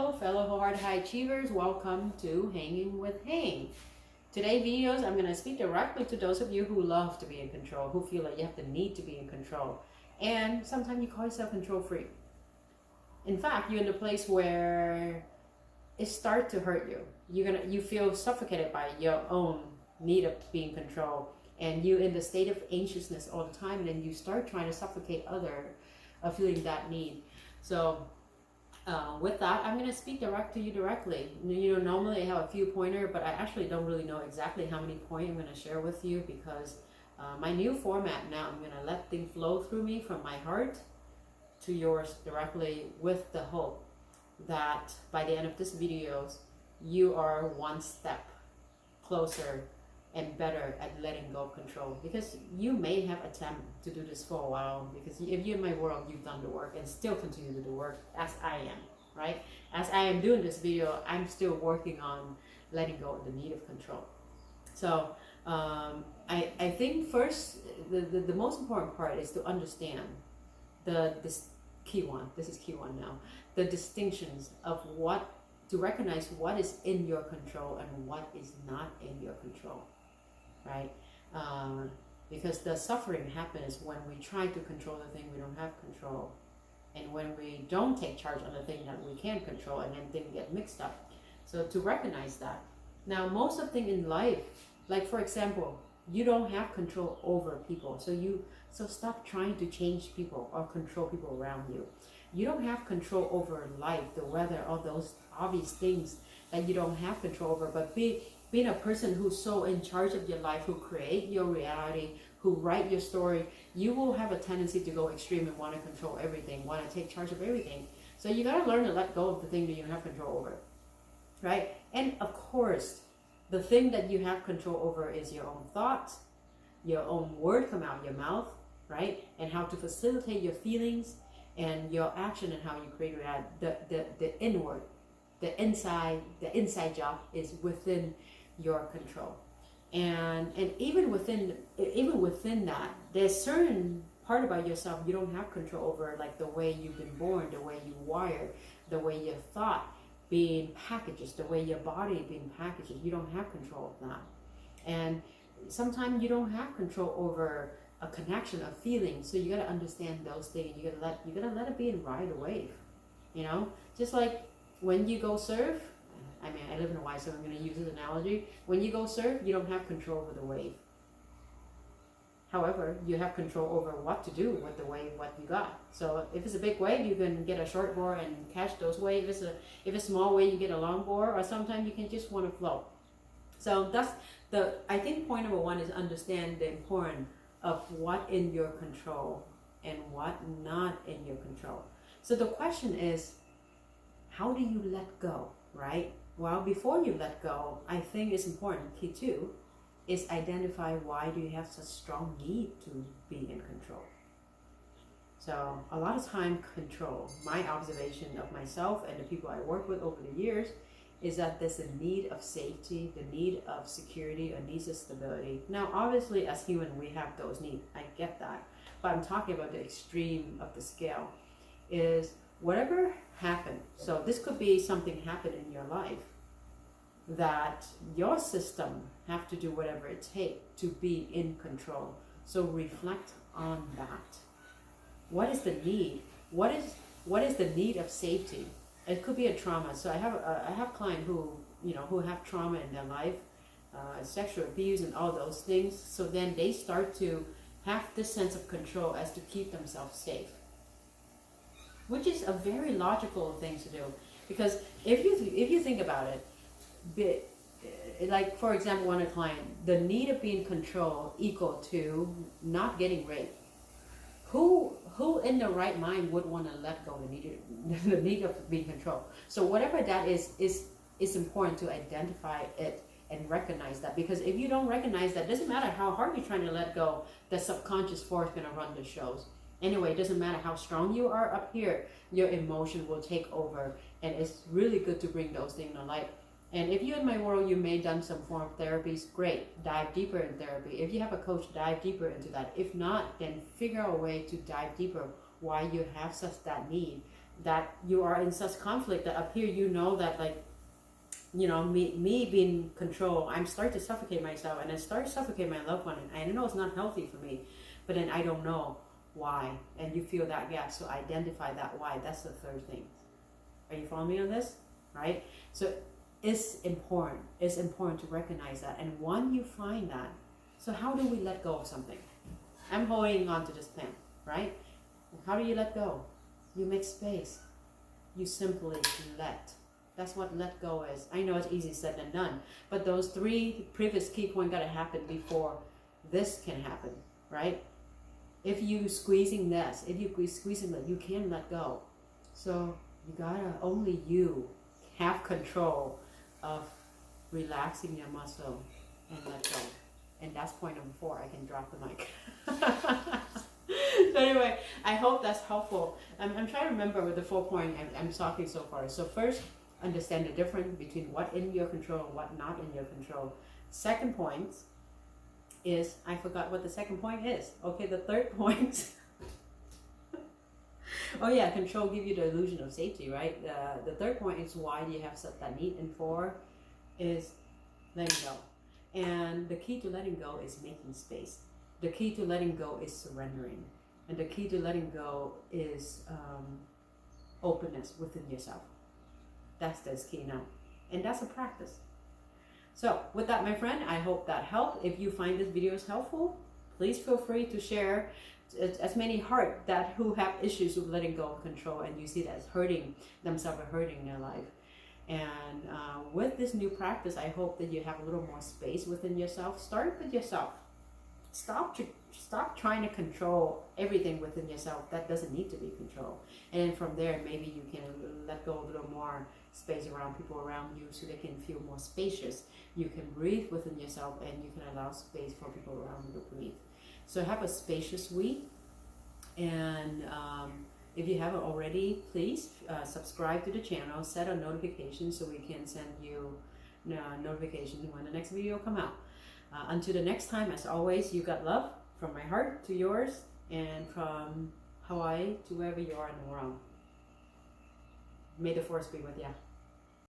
Hello, fellow hard high achievers. Welcome to Hanging with Hang. Today videos, I'm going to speak directly to those of you who love to be in control, who feel like you have the need to be in control. And sometimes you call yourself control freak. In fact, you're in a place where it starts to hurt you. You feel suffocated by your own need of being in control. And you're in the state of anxiousness all the time. And then you start trying to suffocate feeling that need. So with that, I'm going to speak to you directly. Normally I have a few pointer, but I actually don't really know exactly how many points I'm going to share with you because my new format now, I'm going to let things flow through me from my heart to yours directly with the hope that by the end of this video, you are one step closer and better at letting go of control, because you may have attempted to do this for a while, because if you're in my world, you've done the work and still continue to do the work as I am, right? As I am doing this video, I'm still working on letting go of the need of control. So I think first, the most important part is to understand this key one. This is key one now. The distinctions of to recognize what is in your control and what is not in your control. Right? Because the suffering happens when we try to control the thing we don't have control, and when we don't take charge on the thing that we can control, and then things get mixed up. So to recognize that. Now, most of the things in life, like for example, you don't have control over people, so stop trying to change people or control people around you. You don't have control over life, the weather, all those obvious things that you don't have control over, but being a person who's so in charge of your life, who create your reality, who write your story, you will have a tendency to go extreme and want to control everything, want to take charge of everything. So you got to learn to let go of the thing that you don't have control over, right? And of course, the thing that you have control over is your own thoughts, your own word come out of your mouth, right? And how to facilitate your feelings and your action and how you create reality. The inward, the inside job is within your control, and even within that, there's certain part about yourself you don't have control over, like the way you've been born, the way you wired, the way your thought being packaged, the way your body being packaged. You don't have control of that, and sometimes you don't have control over a connection of feelings. So you got to understand those things. You gotta let it be and ride a wave. Just like when you go surf. I mean, I live in Hawaii, so I'm going to use this analogy. When you go surf, you don't have control over the wave. However, you have control over what to do with the wave, what you got. So if it's a big wave, you can get a short board and catch those waves. If it's a small wave, you get a long board, or sometimes you can just want to float. So I think point number one is understand the importance of what in your control and what not in your control. So the question is, how do you let go, right? Well, before you let go, I think it's important, key two, is identify why do you have such strong need to be in control. So a lot of time control, my observation of myself and the people I work with over the years, is that there's a need of safety, the need of security, a need of stability. Now, obviously, as human, we have those needs. I get that. But I'm talking about the extreme of the scale, is whatever happened. So this could be something happened in your life that your system have to do whatever it takes to be in control. So reflect on that. What is the need? What is the need of safety? It could be a trauma. So I have clients who have trauma in their life, sexual abuse and all those things. So then they start to have this sense of control as to keep themselves safe, which is a very logical thing to do. Because if you think about it, like for example, one client, the need of being controlled equal to not getting raped. Who in the right mind would want to let go the need of being controlled? So whatever that is important to identify it and recognize that. Because if you don't recognize that, it doesn't matter how hard you're trying to let go, the subconscious force is going to run the shows. Anyway, it doesn't matter how strong you are up here, your emotion will take over, and it's really good to bring those things to light. And if you're in my world, you may have done some form of therapies, great, dive deeper in therapy. If you have a coach, dive deeper into that. If not, then figure out a way to dive deeper why you have such that need that you are in such conflict that up here you know that like, you know, me being in control, I'm starting to suffocate myself, and I start to suffocate my loved one, and I know it's not healthy for me, but then I don't know why, and you feel that gap, so identify that why. That's the third thing. Are you following me on this? Right? So it's important to recognize that, and when you find that, so how do we let go of something? I'm holding on to this pen, right? How do you let go? You make space. You simply let. That's what let go is. I know it's easy said than done, but those 3 previous key points gotta happen before this can happen, right? If you squeezing this, if you squeezing that, you can let go. So you gotta, only you have control of relaxing your muscle and let go. And that's point number 4. I can drop the mic. So anyway, I hope that's helpful. I'm trying to remember with the 4 point I'm talking so far. So first, understand the difference between what in your control and what not in your control. Second point is, I forgot what the second point is. Okay, the third point. Oh yeah, control give you the illusion of safety, right? The third point is why do you have such that need, and 4 is letting go. And the key to letting go is making space. The key to letting go is surrendering. And the key to letting go is openness within yourself. That's the key now. And that's a practice. So with that, my friend, I hope that helped. If you find this video is helpful, please feel free to share as many heart that who have issues with letting go of control, and you see that it's hurting themselves or hurting their life. And with this new practice, I hope that you have a little more space within yourself. Start with yourself. Stop trying to control everything within yourself that doesn't need to be controlled. And then from there, maybe you can let go a little more space around people around you, so they can feel more spacious. You can breathe within yourself, and you can allow space for people around you to breathe. So have a spacious week. And if you haven't already, please subscribe to the channel, set a notification so we can send you notifications when the next video come out. Until the next time, as always, you got love from my heart to yours, and from Hawaii to wherever you are in the world. May the force be with you.